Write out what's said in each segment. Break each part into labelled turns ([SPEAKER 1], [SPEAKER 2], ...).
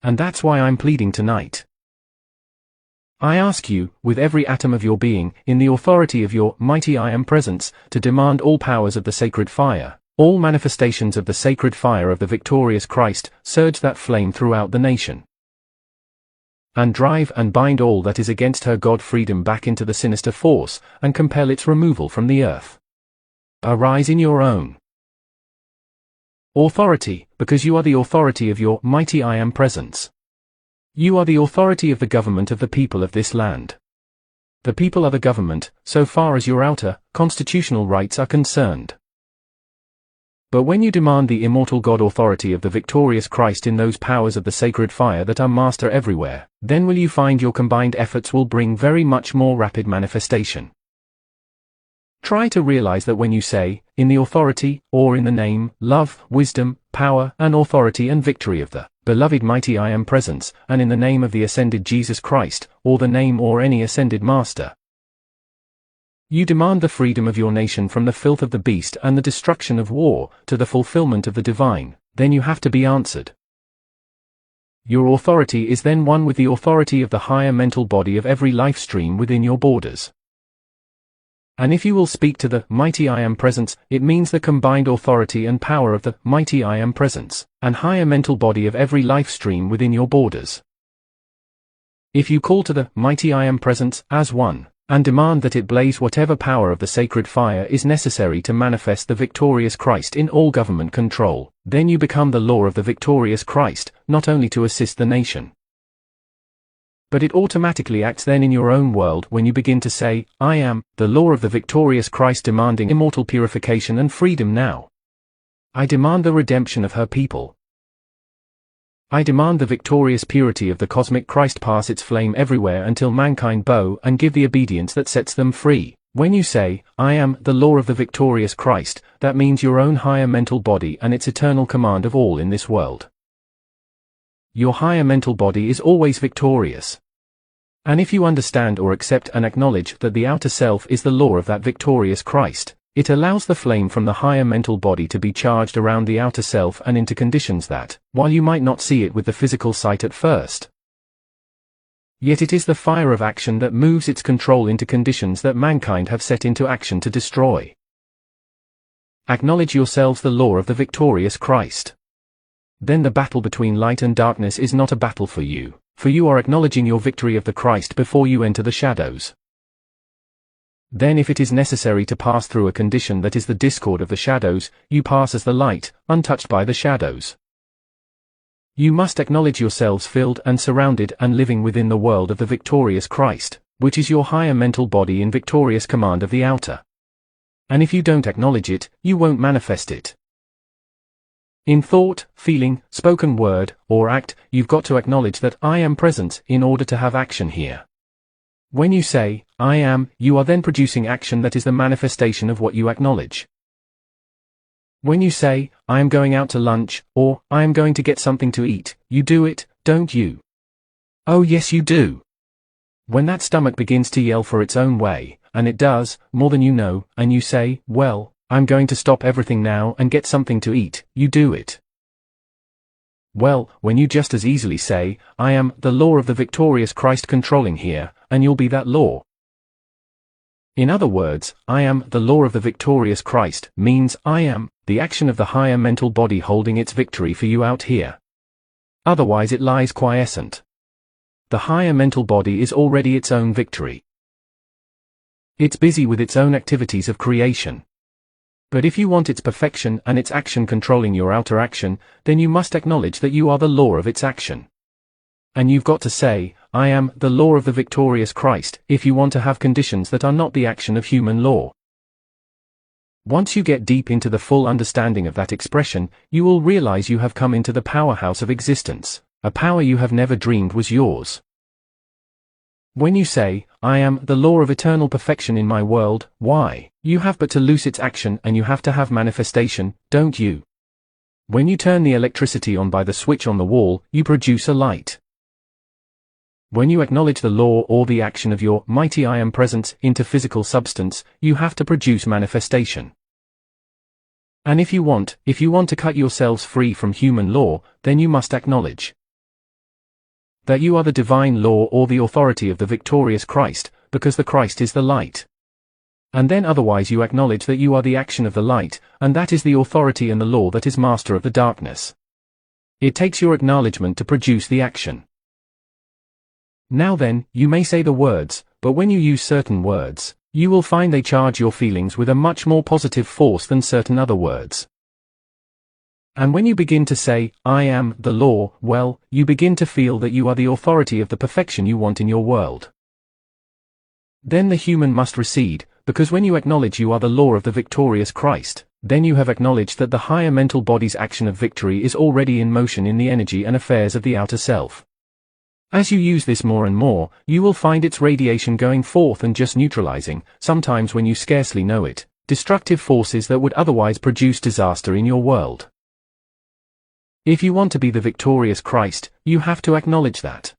[SPEAKER 1] And that's why I'm pleading tonight. I ask you, with every atom of your being, in the authority of your mighty I Am presence, to demand all powers of the sacred fire, all manifestations of the sacred fire of the victorious Christ, surge that flame throughout the nation. And drive and bind all that is against her God freedom back into the sinister force, and compel its removal from the earth. Arise in your own authority, because you are the authority of your mighty I Am presence. You are the authority of the government of the people of this land. The people are the government, so far as your outer, constitutional rights are concerned. But when you demand the immortal God authority of the victorious Christ in those powers of the sacred fire that are master everywhere, then will you find your combined efforts will bring very much more rapid manifestation. Try to realize that when you say, in the authority, or in the name, love, wisdom, power, and authority and victory of the beloved mighty I Am presence, and in the name of the ascended Jesus Christ, or the name or any ascended master, you demand the freedom of your nation from the filth of the beast and the destruction of war, to the fulfillment of the divine, then you have to be answered. Your authority is then one with the authority of the higher mental body of every life stream within your borders. And if you will speak to the mighty I Am presence, it means the combined authority and power of the mighty I Am presence, and higher mental body of every life stream within your borders. If you call to the mighty I Am presence as one, and demand that it blaze whatever power of the sacred fire is necessary to manifest the victorious Christ in all government control, then you become the law of the victorious Christ, not only to assist the nation, but it automatically acts then in your own world when you begin to say, I am, the law of the victorious Christ demanding immortal purification and freedom now. I demand the redemption of her people. I demand the victorious purity of the cosmic Christ pass its flame everywhere until mankind bow and give the obedience that sets them free. When you say, I am, the law of the victorious Christ, that means your own higher mental body and its eternal command of all in this world. Your higher mental body is always victorious. And if you understand or accept and acknowledge that the outer self is the law of that victorious Christ, it allows the flame from the higher mental body to be charged around the outer self and into conditions that, while you might not see it with the physical sight at first, yet it is the fire of action that moves its control into conditions that mankind have set into action to destroy. Acknowledge yourselves the law of the victorious Christ. Then the battle between light and darkness is not a battle for you are acknowledging your victory of the Christ before you enter the shadows. Then if it is necessary to pass through a condition that is the discord of the shadows, you pass as the light, untouched by the shadows. You must acknowledge yourselves filled and surrounded and living within the world of the victorious Christ, which is your higher mental body in victorious command of the outer. And if you don't acknowledge it, you won't manifest it. In thought, feeling, spoken word, or act, you've got to acknowledge that I am present in order to have action here. When you say, I am, you are then producing action that is the manifestation of what you acknowledge. When you say, I am going out to lunch, or, I am going to get something to eat, you do it, don't you? Oh yes you do. When that stomach begins to yell for its own way, and it does, more than you know, and you say, well, I'm going to stop everything now and get something to eat, you do it. Well, when you just as easily say, I am, the law of the victorious Christ controlling here, and you'll be that law. In other words, I am, the law of the victorious Christ, means I am, the action of the higher mental body holding its victory for you out here. Otherwise it lies quiescent. The higher mental body is already its own victory. It's busy with its own activities of creation. But if you want its perfection and its action controlling your outer action, then you must acknowledge that you are the law of its action. And you've got to say, I am, the law of the victorious Christ, if you want to have conditions that are not the action of human law. Once you get deep into the full understanding of that expression, you will realize you have come into the powerhouse of existence, a power you have never dreamed was yours. When you say, I am, the law of eternal perfection in my world, why, you have but to loose its action and you have to have manifestation, don't you? When you turn the electricity on by the switch on the wall, you produce a light. When you acknowledge the law or the action of your mighty I am presence into physical substance, you have to produce manifestation. And if you want to cut yourselves free from human law, then you must acknowledge that you are the divine law or the authority of the victorious Christ, because the Christ is the light. And then otherwise you acknowledge that you are the action of the light, and that is the authority and the law that is master of the darkness. It takes your acknowledgement to produce the action. Now then, you may say the words, but when you use certain words, you will find they charge your feelings with a much more positive force than certain other words. And when you begin to say, I am the law, well, you begin to feel that you are the authority of the perfection you want in your world. Then the human must recede, because when you acknowledge you are the law of the victorious Christ, then you have acknowledged that the higher mental body's action of victory is already in motion in the energy and affairs of the outer self. As you use this more and more, you will find its radiation going forth and just neutralizing, sometimes when you scarcely know it, destructive forces that would otherwise produce disaster in your world. If you want to be the victorious Christ, you have to acknowledge that.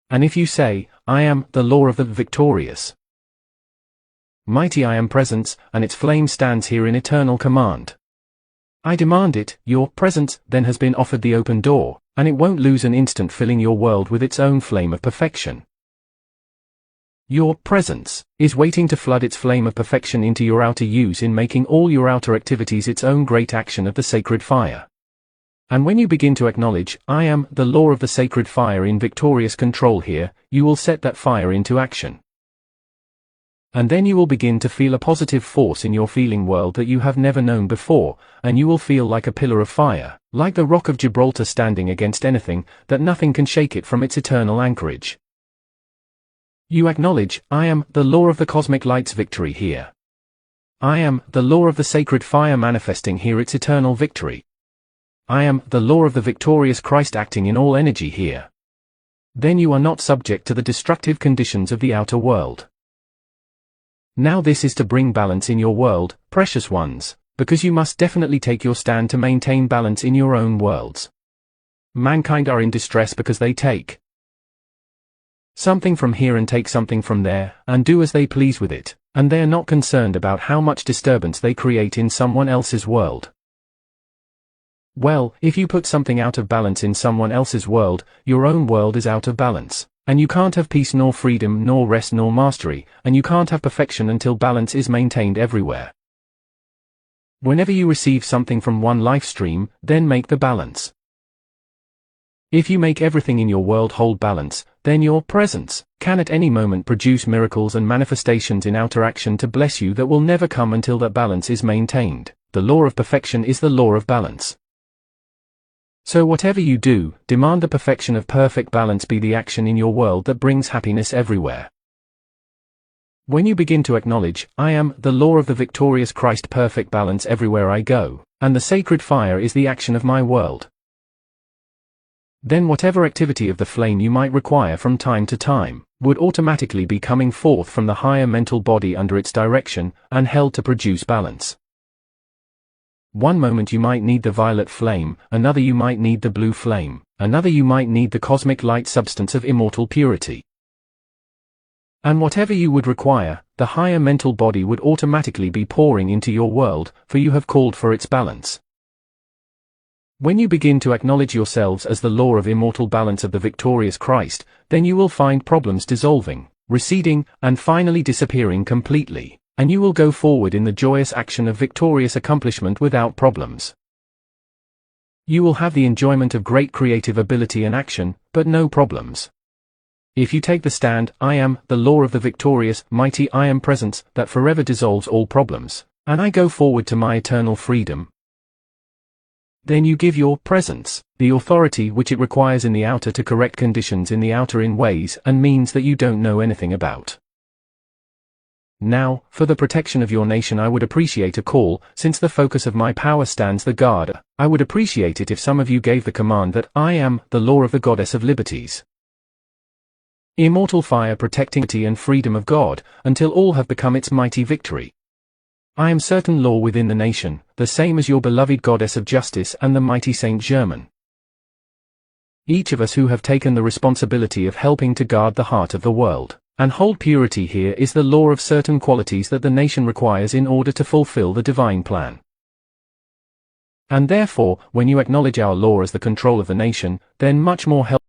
[SPEAKER 1] And if you say, I am the law of the victorious mighty I am presence, and its flame stands here in eternal command. I demand it, your presence then has been offered the open door, and it won't lose an instant filling your world with its own flame of perfection. Your presence is waiting to flood its flame of perfection into your outer use in making all your outer activities its own great action of the sacred fire. And when you begin to acknowledge, I am the law of the sacred fire in victorious control here, you will set that fire into action. And then you will begin to feel a positive force in your feeling world that you have never known before, and you will feel like a pillar of fire, like the rock of Gibraltar standing against anything, that nothing can shake it from its eternal anchorage. You acknowledge, I am the law of the cosmic light's victory here. I am the law of the sacred fire manifesting here its eternal victory. I am the law of the victorious Christ acting in all energy here. Then you are not subject to the destructive conditions of the outer world. Now this is to bring balance in your world, precious ones, because you must definitely take your stand to maintain balance in your own worlds. Mankind are in distress because they take something from here and take something from there, and do as they please with it, and they are not concerned about how much disturbance they create in someone else's world. Well, if you put something out of balance in someone else's world, your own world is out of balance, and you can't have peace nor freedom nor rest nor mastery, and you can't have perfection until balance is maintained everywhere. Whenever you receive something from one life stream, then make the balance. If you make everything in your world hold balance, then your presence can at any moment produce miracles and manifestations in outer action to bless you that will never come until that balance is maintained. The law of perfection is the law of balance. So whatever you do, demand the perfection of perfect balance be the action in your world that brings happiness everywhere. When you begin to acknowledge, I am the law of the victorious Christ perfect balance everywhere I go, and the sacred fire is the action of my world, then whatever activity of the flame you might require from time to time, would automatically be coming forth from the higher mental body under its direction, and held to produce balance. One moment you might need the violet flame, another you might need the blue flame, another you might need the cosmic light substance of immortal purity. And whatever you would require, the higher mental body would automatically be pouring into your world, for you have called for its balance. When you begin to acknowledge yourselves as the law of immortal balance of the victorious Christ, then you will find problems dissolving, receding, and finally disappearing completely, and you will go forward in the joyous action of victorious accomplishment without problems. You will have the enjoyment of great creative ability and action, but no problems. If you take the stand, I am the law of the victorious, mighty I am presence, that forever dissolves all problems, and I go forward to my eternal freedom, then you give your presence the authority which it requires in the outer to correct conditions in the outer in ways and means that you don't know anything about. Now, for the protection of your nation I would appreciate a call, since the focus of my power stands the guard. I would appreciate it if some of you gave the command that I am the law of the goddess of liberties. Immortal fire protecting liberty and freedom of God, until all have become its mighty victory. I am certain law within the nation, the same as your beloved goddess of justice and the mighty Saint Germain. Each of us who have taken the responsibility of helping to guard the heart of the world, and hold purity here is the law of certain qualities that the nation requires in order to fulfill the divine plan. And therefore, when you acknowledge our law as the control of the nation, then much more help